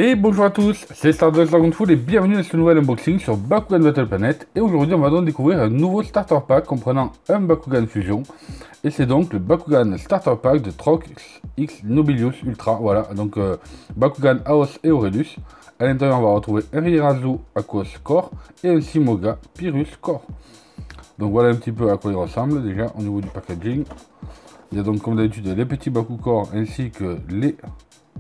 Et bonjour à tous, c'est Stardust Dragon Food et bienvenue dans ce nouvel unboxing sur Bakugan Battle Planet. Et aujourd'hui on va donc découvrir un nouveau starter pack comprenant un Bakugan Fusion. Et c'est donc le Bakugan Starter Pack de Trox X Nobilius Ultra. Voilà, donc Bakugan Aos et Aurelius. À l'intérieur on va retrouver un Rierazu Aquos Core et un Simoga Pyrrhus Core. Donc voilà un petit peu à quoi il ressemble déjà au niveau du packaging. Il y a donc comme d'habitude les petits Bakukor ainsi que les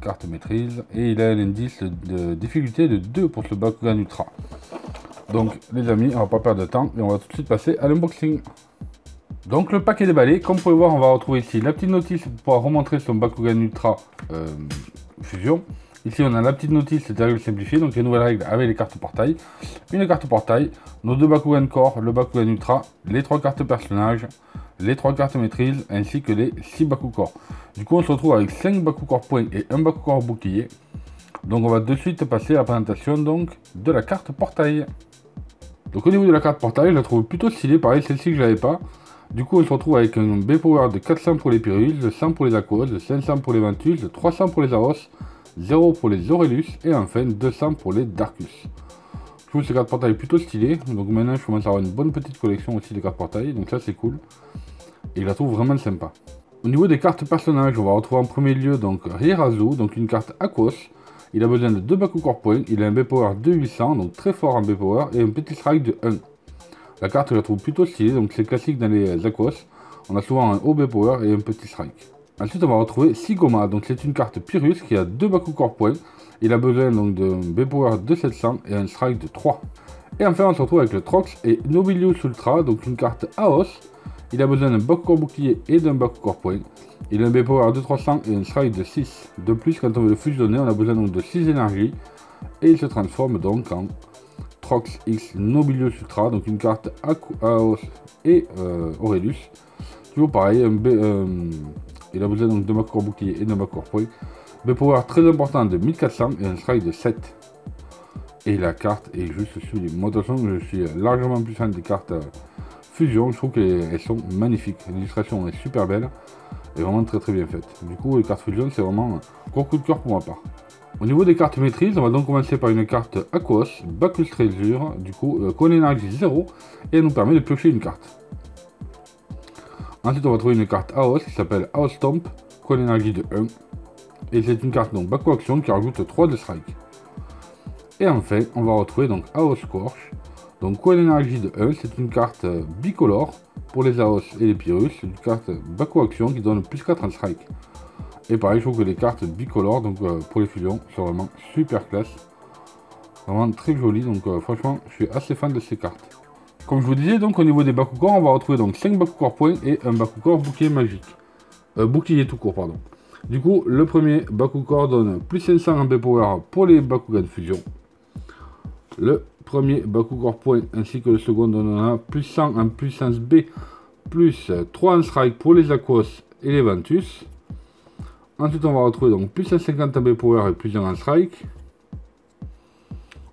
carte maîtrise et il a un indice de difficulté de 2 pour ce Bakugan Ultra. Donc les amis, on va pas perdre de temps et on va tout de suite passer à l'unboxing. Donc le pack est déballé, comme vous pouvez voir on va retrouver ici la petite notice pour pouvoir remontrer son Bakugan Ultra Fusion. Ici on a la petite notice des règles simplifiées, donc les nouvelles règles avec les cartes portail. Une carte portail, nos deux Bakugan Core, le Bakugan Ultra, les 3 cartes personnages, les 3 cartes maîtrise ainsi que les 6 Bakukor. Du coup on se retrouve avec 5 Bakukor points et un Bakukor bouclier. Donc on va de suite passer à la présentation donc de la carte portail. Donc au niveau de la carte portail je la trouve plutôt stylée, pareil celle-ci que je n'avais pas. Du coup on se retrouve avec un B-Power de 400 pour les Pyrrhus, de 100 pour les Aquos, de 500 pour les Ventus, de 300 pour les Aos, 0 pour les Aurelius et enfin 200 pour les Darkus. Je trouve ces cartes portail plutôt stylées, donc maintenant je commence à avoir une bonne petite collection aussi de cartes portail, donc ça c'est cool. Et je la trouve vraiment sympa. Au niveau des cartes personnages, on va retrouver en premier lieu donc Rierazu, donc une carte Aquos. Il a besoin de 2 Bakukor points, il a un B-Power de 800, donc très fort en B-Power, et un petit strike de 1. La carte je la trouve plutôt stylée, donc c'est classique dans les Aquos. On a souvent un haut B-Power et un petit strike. Ensuite on va retrouver Sigoma, donc c'est une carte Pyrrhus qui a 2 Bakukor points. Il a besoin donc d'un B-Power de 700 et un strike de 3. Et enfin on se retrouve avec le Trox et Nobilius Ultra, donc une carte Aos. Il a besoin d'un Bakukor bouclier et d'un Bakukor point. Il a un B-Power de 300 et un strike de 6. De plus, quand on veut le fusionner, on a besoin donc de 6 énergies. Et il se transforme donc en Trox X Nobilius Ultra, donc une carte Aos et Aurelius. Toujours pareil, il a besoin donc d'un Bakukor bouclier et d'un Bakukor point. B-Power très important de 1400 et un strike de 7. Et la carte est juste sublime. Moi de toute façon, je suis largement plus fan des cartes Fusion, je trouve qu'elles sont magnifiques. L'illustration est super belle et vraiment très bien faite. Du coup, les cartes Fusion, c'est vraiment un gros coup de cœur pour ma part. Au niveau des cartes maîtrise, on va donc commencer par une carte Aquos, Bacchus Treasure, du coup, Con Energy 0, et elle nous permet de piocher une carte. Ensuite, on va trouver une carte Aos qui s'appelle Aos Stomp, Con Energy de 1, et c'est une carte donc Baku Action qui rajoute 3 de strike. Et enfin, on va retrouver donc Aos Scorch. Donc Coin Energy de 1, c'est une carte bicolore pour les Aos et les Pyrrhus, c'est une carte Baku Action qui donne plus 4 en strike. Et pareil, je trouve que les cartes bicolores donc pour les fusions sont vraiment super classe. Vraiment très jolies, donc franchement je suis assez fan de ces cartes. Comme je vous disais, donc au niveau des Bakukor, on va retrouver donc 5 Bakukor points et un Bakukor bouclier magique. Bouclier tout court, pardon. Du coup, le premier Bakukor donne plus 500 en B-Power pour les Bakugan Fusion. Le premier Bakukor point ainsi que le second donnera plus 100 en puissance B, plus 3 en strike pour les Aquos et les Ventus. Ensuite on va retrouver donc plus 150 en B-Power et plus 1 en strike.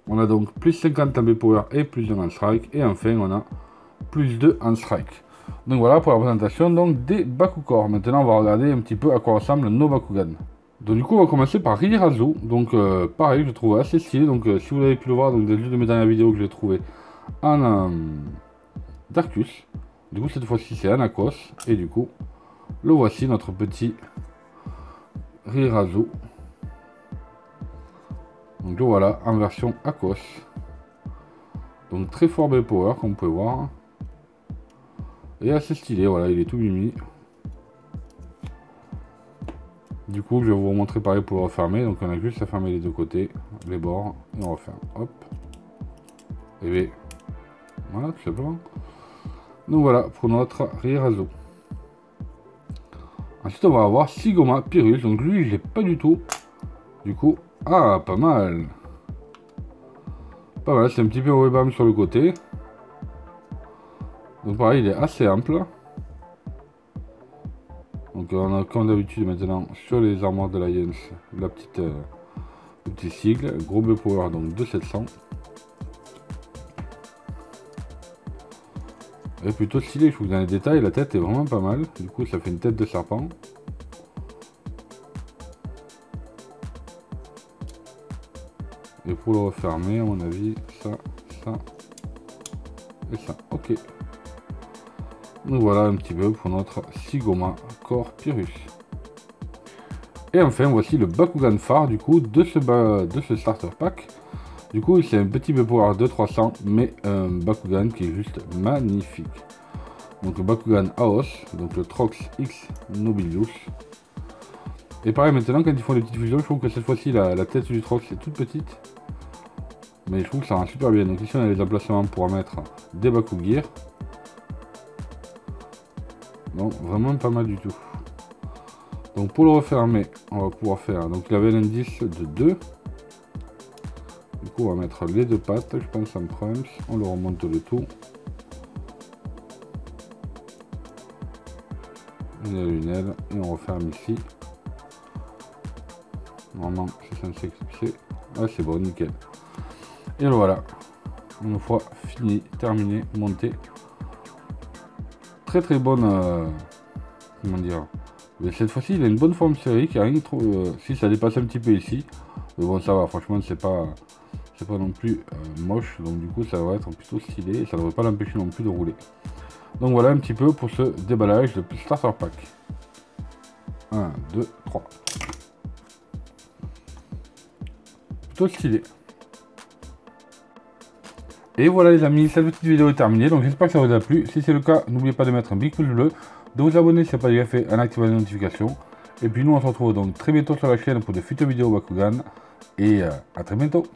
On a donc plus 50 en B-Power et plus 1 en strike. Et enfin on a plus 2 en strike. Donc voilà pour la présentation donc des Bakukor. Maintenant on va regarder un petit peu à quoi ressemblent nos Bakugan. Donc du coup on va commencer par Rierazu, donc pareil je le trouve assez stylé, donc si vous avez pu le voir donc dès de mes dernières vidéos que j'ai trouvé en Darkus, du coup cette fois-ci c'est en Aquos, et du coup le voici notre petit Rierazu, donc le voilà en version Aquos, donc très fort B-Power comme vous pouvez voir, et assez stylé, voilà il est tout mimi. Du coup, je vais vous montrer pareil pour le refermer. Donc, on a juste à fermer les deux côtés, les bords, et on referme. Hop. Et bien, voilà, tout simplement. Donc, voilà pour notre Rierazu. Ensuite, on va avoir Sigoma Pyrrhus. Donc, lui, je l'ai pas du tout. Du coup, ah, pas mal. Pas mal, c'est un petit peu webam sur le côté. Donc, pareil, il est assez ample. Donc on a comme d'habitude maintenant sur les armoires de l'Alliance la petite le petit sigle, gros B-Power donc de 700. Et plutôt stylé, je trouve que dans les détails la tête est vraiment pas mal, du coup ça fait une tête de serpent. pour le refermer, à mon avis, ça et ça. Ok. Donc voilà un petit peu pour notre Sigoma Core Pyrrhus. Et enfin, voici le Bakugan phare du coup de ce starter pack. Du coup, c'est un petit B-Power de 300, mais un Bakugan qui est juste magnifique. Donc le Bakugan Aos, donc le Trox X Nobilius. Et pareil, maintenant quand ils font les petites fusions, je trouve que cette fois-ci la tête du Trox est toute petite. Mais je trouve que ça rend super bien. Donc ici on a les emplacements pour mettre des Bakugear. Donc vraiment pas mal du tout. Donc pour le refermer, on va pouvoir faire. Donc il avait un indice de 2. Du coup on va mettre les deux pattes, je pense en Prums. On le remonte le tout. Il y a une aile et on referme ici. Normalement c'est censé clipser. Ah c'est bon, nickel. Et le voilà. Une fois fini, terminé, monté. Très bonne. Comment dire. Mais cette fois-ci il a une bonne forme sphérique. Rien trop. Si ça dépasse un petit peu ici. Mais bon ça va, franchement c'est pas non plus moche. Donc du coup ça va être plutôt stylé. Et ça ne devrait pas l'empêcher non plus de rouler. Donc voilà un petit peu pour ce déballage de starter pack. 1, 2, 3. Plutôt stylé. Et voilà les amis, cette petite vidéo est terminée. Donc j'espère que ça vous a plu. Si c'est le cas, n'oubliez pas de mettre un big pouce bleu, de vous abonner si ce n'est pas déjà fait, en activant les notifications. Et puis nous on se retrouve donc très bientôt sur la chaîne pour de futures vidéos Bakugan. Et à très bientôt.